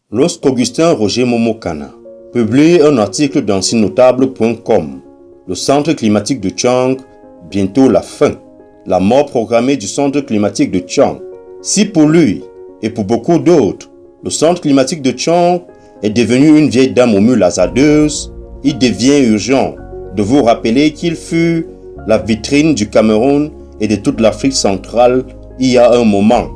Lorsqu'Augustin Roger Momokana publie un article dans sinotable.com, le centre climatique de Tchang, bientôt la fin, la mort programmée du centre climatique de Tchang. Si pour lui et pour beaucoup d'autres, le centre climatique de Tchang est devenu une vieille dame aux murs hasardeuses, il devient urgent de vous rappeler qu'il fut la vitrine du Cameroun et de toute l'Afrique centrale il y a un moment.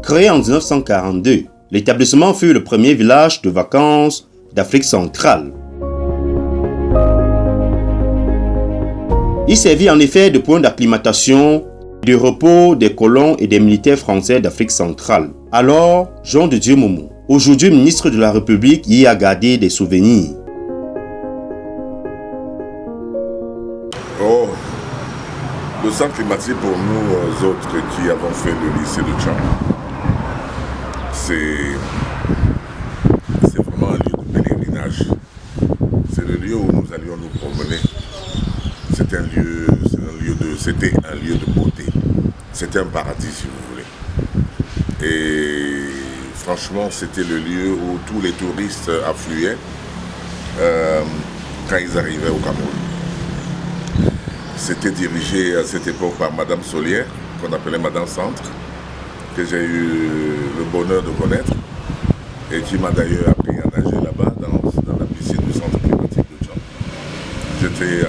Créé en 1942, l'établissement fut le premier village de vacances d'Afrique centrale. Il servit en effet de point d'acclimatation, de repos des colons et des militaires français d'Afrique centrale. Alors, Jean de Dieu Momo, aujourd'hui ministre de la République, y a gardé des souvenirs. Oh, le centre climatique pour nous autres qui avons fait le lycée de Tchang, c'est vraiment un lieu de pèlerinage. C'est le lieu où nous allions nous promener. C'était un lieu de beauté. C'était un paradis, si vous voulez. Et franchement, c'était le lieu où tous les touristes affluaient quand ils arrivaient au Cameroun. C'était dirigé à cette époque par Madame Solière, qu'on appelait Madame Centre, que j'ai eu le bonheur de connaître et qui m'a d'ailleurs appris à nager là-bas dans la piscine du centre climatique de Tchang. J'étais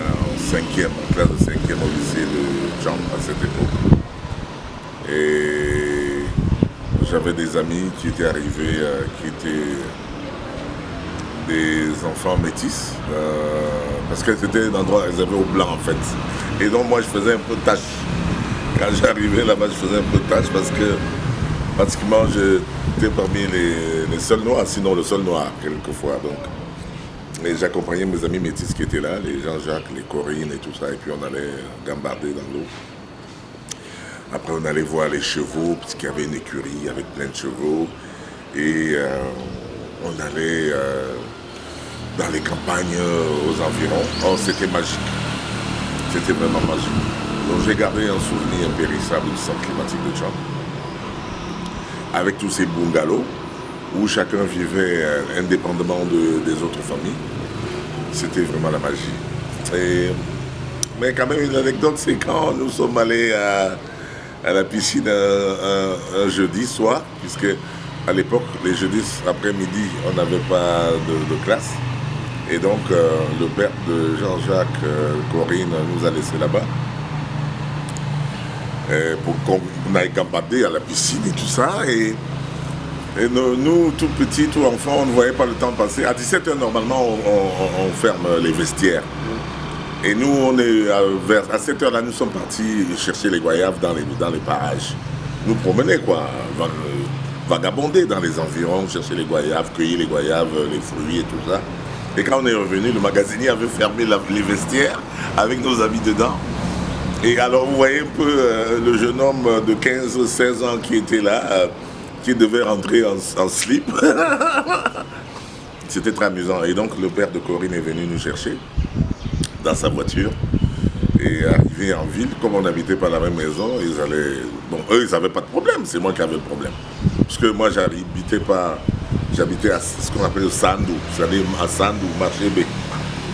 en classe de 5e au lycée de Tchang à cette époque. Et j'avais des amis qui étaient arrivés, qui étaient des enfants métis, parce que c'était un endroit réservé aux blancs en fait. Et donc moi je faisais un peu de tâche. Quand j'arrivais là-bas, je faisais un peu de tâche parce que pratiquement j'étais parmi les seuls noirs, sinon le seul noir quelquefois. Donc. Et j'accompagnais mes amis métis qui étaient là, les Jean-Jacques, les Corinne et tout ça, et puis on allait gambarder dans l'eau. Après on allait voir les chevaux, parce qu'il y avait une écurie avec plein de chevaux, et on allait dans les campagnes aux environs. Oh, c'était magique, c'était vraiment magique. Donc j'ai gardé un souvenir impérissable du centre climatique de Tchang, avec tous ces bungalows, où chacun vivait indépendamment des autres familles. C'était vraiment la magie. Mais quand même, une anecdote, c'est quand nous sommes allés à la piscine un jeudi soir, puisque à l'époque, les jeudis après-midi, on n'avait pas de classe. Et donc, le père de Jean-Jacques Corinne nous a laissés là-bas pour qu'on aille gambarder à la piscine et tout ça. Et nous, tout petits, tout enfants, on ne voyait pas le temps passer. À 17h, normalement, on ferme les vestiaires. Et nous, à 7h, là, nous sommes partis chercher les goyaves dans les parages. Nous promener, quoi, vagabonder dans les environs, chercher les goyaves, cueillir les goyaves, les fruits et tout ça. Et quand on est revenu, le magasinier avait fermé les vestiaires avec nos amis dedans. Et alors, vous voyez un peu le jeune homme de 15-16 ans qui était là, qui devait rentrer en slip. C'était très amusant. Et donc le père de Corinne est venu nous chercher dans sa voiture. Et arrivé en ville, comme on n'habitait pas la même maison, eux, ils n'avaient pas de problème. C'est moi qui avais le problème. Parce que moi, j'habitais à ce qu'on appelle Sandou, c'est-à-dire à Sandou, marché B.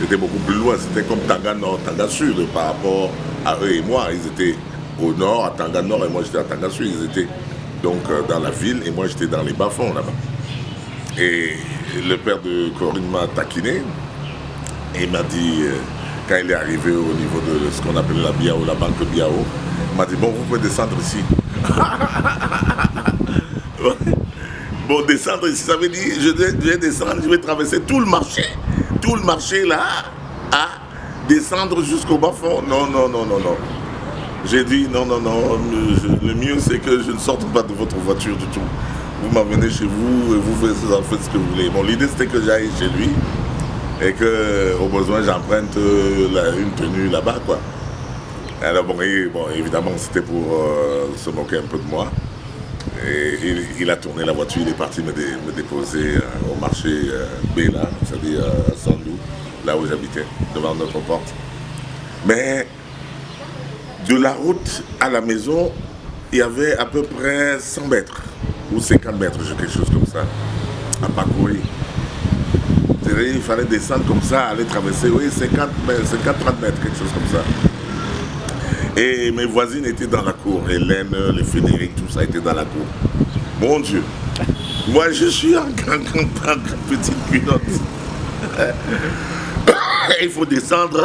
C'était beaucoup plus loin. C'était comme Tanga Nord, Tanga Sud par rapport à eux et moi. Ils étaient au nord, à Tanga Nord, et moi j'étais à Tanga Sud. Ils étaient donc dans la ville, et moi j'étais dans les bas-fonds là-bas. Et le père de Corinne m'a taquiné, et il m'a dit, quand il est arrivé au niveau de ce qu'on appelle la Biao, la banque Biao, il m'a dit, bon, vous pouvez descendre ici. Bon, descendre ici, ça veut dire, je vais descendre, je vais traverser tout le marché là, à descendre jusqu'au bas-fond. Non. J'ai dit non, le mieux c'est que je ne sorte pas de votre voiture du tout. Vous m'amenez chez vous et vous faites ce que vous voulez. Bon, l'idée c'était que j'aille chez lui et qu'au besoin j'emprunte une tenue là-bas, quoi. Alors bon, évidemment c'était pour se moquer un peu de moi. Et il a tourné la voiture, il est parti me déposer au marché B là, c'est-à-dire à Sandou, là où j'habitais, devant notre porte. Mais De la route à la maison, il y avait à peu près 100 mètres ou 50 mètres, quelque chose comme ça, à parcourir. Il fallait descendre comme ça, aller traverser, oui, 50-30 mètres, quelque chose comme ça. Et mes voisines étaient dans la cour, Hélène, les Frédéric, tout ça était dans la cour. Mon Dieu, moi je suis en petite culotte. Il faut descendre,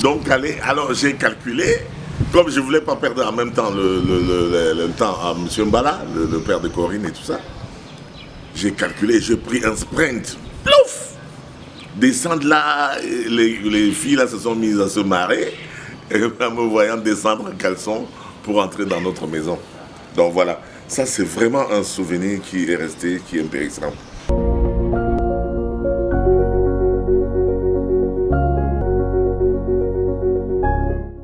donc aller. Alors j'ai calculé, comme je ne voulais pas perdre en même temps le temps à M. Mbala, le père de Corinne et tout ça. J'ai calculé, j'ai pris un sprint. Plouf! Descendre là, les filles là se sont mises à se marrer, et en me voyant descendre en caleçon pour entrer dans notre maison. Donc voilà, ça c'est vraiment un souvenir qui est resté, qui est impérissable.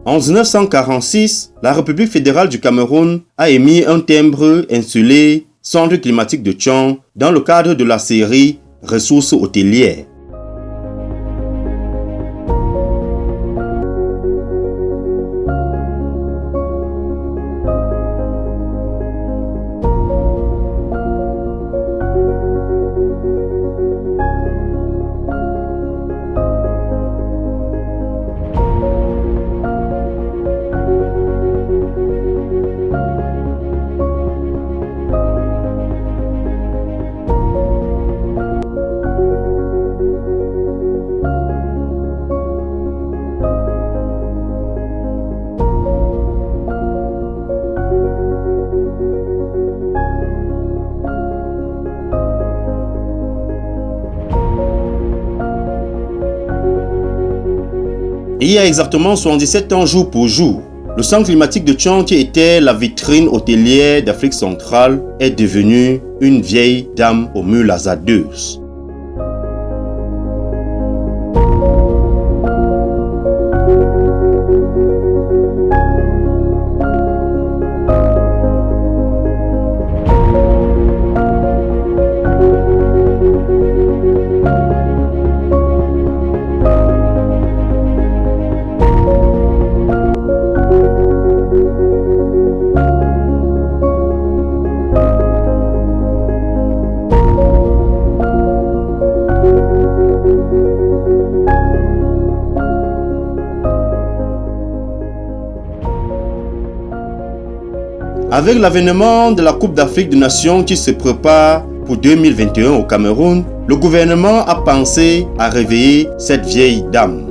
En 1946, la République fédérale du Cameroun a émis un timbre insulé Centre climatique de Tchang dans le cadre de la série Ressources hôtelières. Il y a exactement 77 ans jour pour jour, le centre climatique de Tchang, qui était la vitrine hôtelière d'Afrique centrale, est devenu une vieille dame aux murs hasardeuses. Avec l'avènement de la Coupe d'Afrique des Nations qui se prépare pour 2021 au Cameroun, le gouvernement a pensé à réveiller cette vieille dame.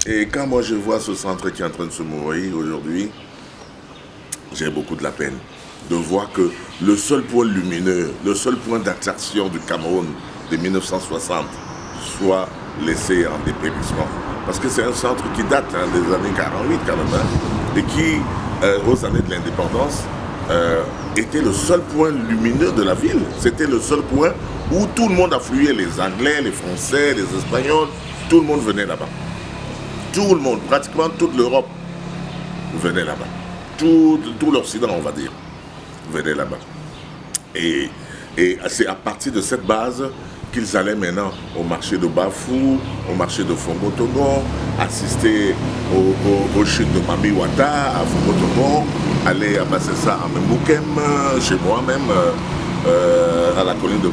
Et quand moi je vois ce centre qui est en train de se mourir aujourd'hui, j'ai beaucoup de la peine de voir que le seul point lumineux, le seul point d'attraction du Cameroun de 1960 soit laissé en dépérissement. Parce que c'est un centre qui date des années 48 quand même, et qui, aux années de l'indépendance, était le seul point lumineux de la ville. C'était le seul point où tout le monde affluait, les Anglais, les Français, les Espagnols, tout le monde venait là-bas. Tout le monde, pratiquement toute l'Europe venait là-bas. Tout l'Occident, on va dire, venait là-bas. Et c'est à partir de cette base qu'ils allaient maintenant au marché de Bafou, au marché de Fongotongo, assister au chute de Mami Wata à Fongotongo, aller à Bassessa à Memboukem, chez moi-même, à la colline de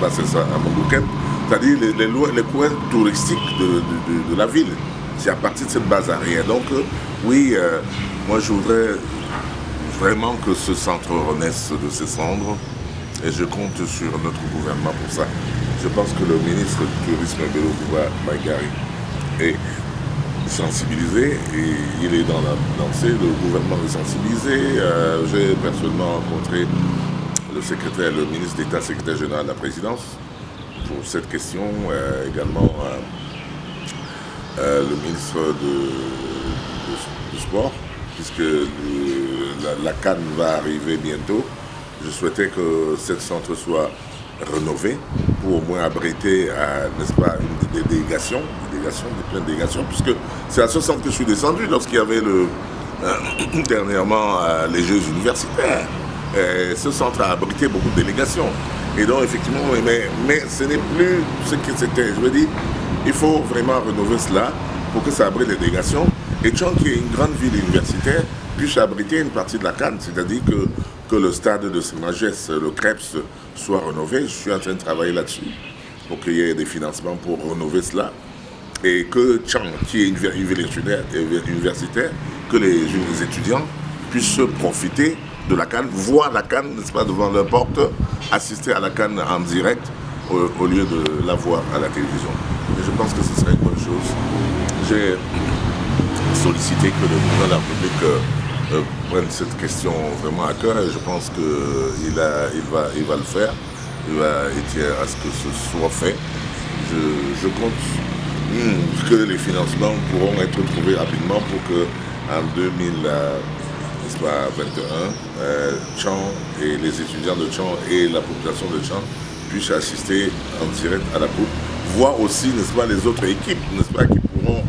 Bassessa à Memboukem, c'est-à-dire les coins touristiques de la ville. C'est à partir de cette base arrière. Donc oui, moi je voudrais vraiment que ce centre renaisse de ses cendres. Et je compte sur notre gouvernement pour ça. Je pense que le ministre du Tourisme, Bello Maïgari, est sensibilisé et il est dans la lancée. Le gouvernement est sensibilisé. J'ai personnellement rencontré le ministre d'État, secrétaire général de la présidence, pour cette question. Également le ministre du Sport, puisque la CAN va arriver bientôt. Je souhaitais que ce centre soit rénové pour au moins abriter, n'est-ce pas, des délégations, plein de délégations, puisque c'est à ce centre que je suis descendu lorsqu'il y avait dernièrement les Jeux universitaires. Et ce centre a abrité beaucoup de délégations. Et donc, effectivement, mais ce n'est plus ce que c'était. Je veux dire, il faut vraiment rénover cela pour que ça abrite les délégations Et Tchang, qui est une grande ville universitaire, puisse abriter une partie de la CAN, c'est-à-dire que le stade de Sénagès, le CREPS, soit rénové. Je suis en train de travailler là-dessus pour qu'il y ait des financements pour rénover cela. Et que Tchang, qui est une ville universitaire, que les étudiants puissent profiter de la CAN, voir la CAN, n'est-ce pas, devant leur porte, assister à la CAN en direct au lieu de la voir à la télévision. Et je pense que ce serait une bonne chose. J'ai sollicité que le président de la République prenne cette question vraiment à cœur et je pense qu'il va le faire. Il va étirer à ce que ce soit fait. Je compte que les financements pourront être trouvés rapidement pour que en 2021, Tchang et les étudiants de Tchang et la population de Tchang puissent assister en direct à la coupe, voir aussi, n'est-ce pas, les autres équipes, n'est-ce pas, qui pourront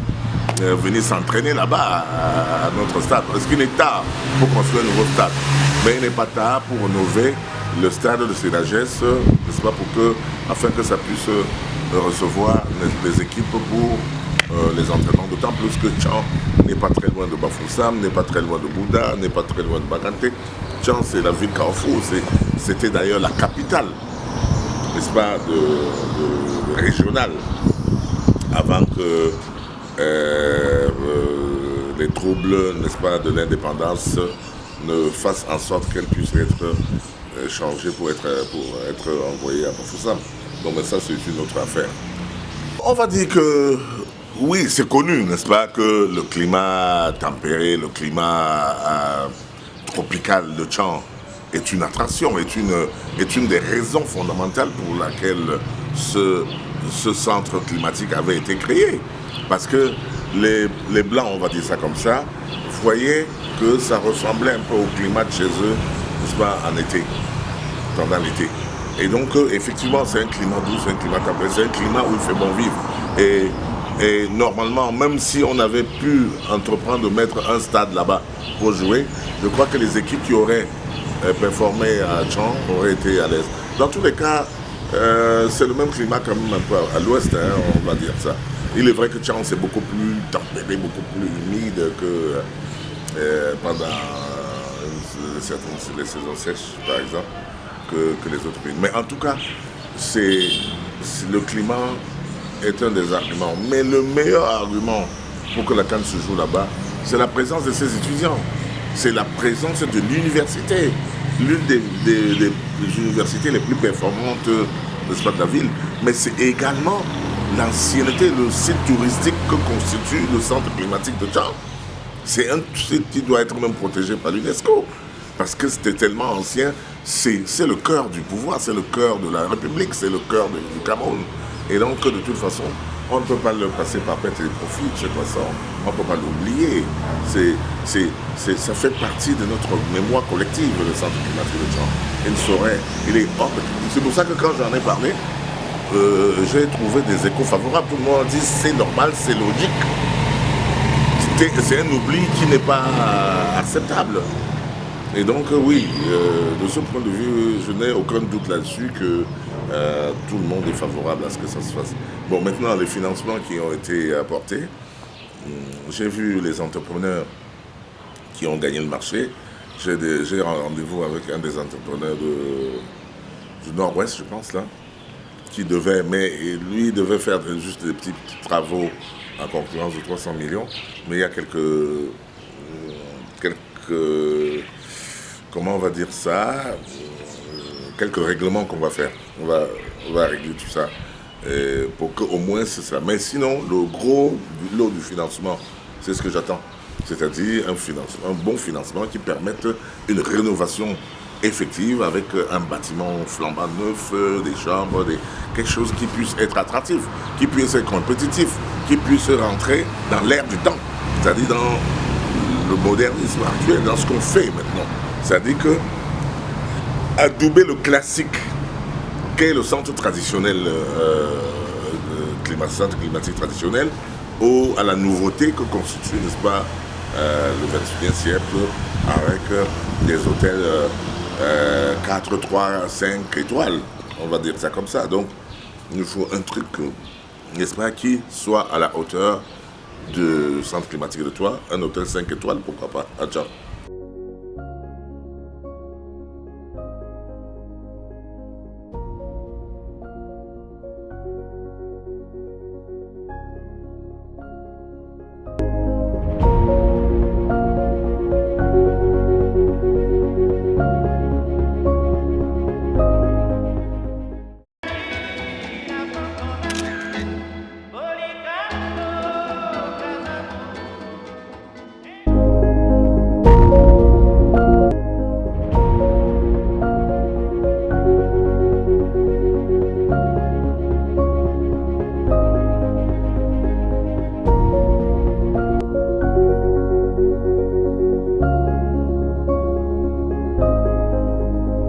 venir s'entraîner là-bas à notre stade. Parce qu'il est tard pour construire un nouveau stade, mais il n'est pas tard pour rénover le stade de Sénagès, n'est-ce pas, afin que ça puisse recevoir les équipes pour les entraînements, d'autant plus que Tchang n'est pas très loin de Bafoussam, n'est pas très loin de Bouddha, n'est pas très loin de Bagante. Tchang, c'est la ville Carrefour, c'était d'ailleurs la capitale, n'est-ce pas, de régionale, avant que les troubles, n'est-ce pas, de l'indépendance ne fassent en sorte qu'elle puisse être changée pour être envoyée à Bafoussam. Donc ça, c'est une autre affaire. On va dire que oui, c'est connu, n'est-ce pas, que le climat tempéré, le climat tropical de Tchang est une attraction, est une des raisons fondamentales pour laquelle ce centre climatique avait été créé. Parce que les Blancs, on va dire ça comme ça, voyaient que ça ressemblait un peu au climat de chez eux, n'est-ce pas, en été, pendant l'été. Et donc, effectivement, c'est un climat doux, c'est un climat tempéré, c'est un climat où il fait bon vivre. Et normalement, même si on avait pu entreprendre de mettre un stade là-bas pour jouer, je crois que les équipes qui auraient performé à Tchang auraient été à l'aise. Dans tous les cas, c'est le même climat quand même un peu à l'ouest, hein, on va dire ça. Il est vrai que Tchang, c'est beaucoup plus tempéré, beaucoup plus humide que pendant les saisons sèches, par exemple, que les autres pays. Mais en tout cas, le climat est un des arguments. Mais le meilleur argument pour que la CAN se joue là-bas, c'est la présence de ses étudiants. C'est la présence de l'université, l'une des universités les plus performantes, n'est-ce pas, de la ville. Mais c'est également l'ancienneté, le site touristique que constitue le centre climatique de Tchang. C'est un site qui doit être même protégé par l'UNESCO. Parce que c'était tellement ancien, c'est le cœur du pouvoir, c'est le cœur de la République, c'est le cœur du Cameroun. Et donc, de toute façon, on ne peut pas le passer par perte et profit de cette façon. On ne peut pas l'oublier. Ça fait partie de notre mémoire collective, le centre climatique de Tchang. Il ne saurait, il est hors de... C'est pour ça que quand j'en ai parlé, j'ai trouvé des échos favorables. Tout le monde dit c'est normal, c'est logique. C'est un oubli qui n'est pas acceptable. Et donc oui, de ce point de vue, je n'ai aucun doute là-dessus que tout le monde est favorable à ce que ça se fasse. Bon, maintenant, les financements qui ont été apportés, j'ai vu les entrepreneurs qui ont gagné le marché. J'ai un rendez-vous avec un des entrepreneurs du Nord-Ouest, je pense, là, qui devait, mais lui devait faire juste des petits travaux en concurrence de 300 millions, mais il y a quelques comment on va dire ça, quelques règlements qu'on va faire. On va régler tout ça pour qu'au moins c'est ça. Mais sinon, le gros lot du financement, c'est ce que j'attends. C'est-à-dire un bon financement qui permette une rénovation effective avec un bâtiment flambant neuf, des chambres, quelque chose qui puisse être attractif, qui puisse être compétitif, qui puisse rentrer dans l'air du temps, c'est-à-dire dans le modernisme actuel, dans ce qu'on fait maintenant. C'est-à-dire que adouber le classique qu'est le centre traditionnel, centre climatique traditionnel, à la nouveauté que constitue, n'est-ce pas, le 21e siècle, avec des hôtels 4, 3, 5 étoiles, on va dire ça comme ça. Donc, il nous faut un truc, n'est-ce pas, qui soit à la hauteur du centre climatique de Tchouan, un hôtel 5 étoiles, pourquoi pas, à Tchouan.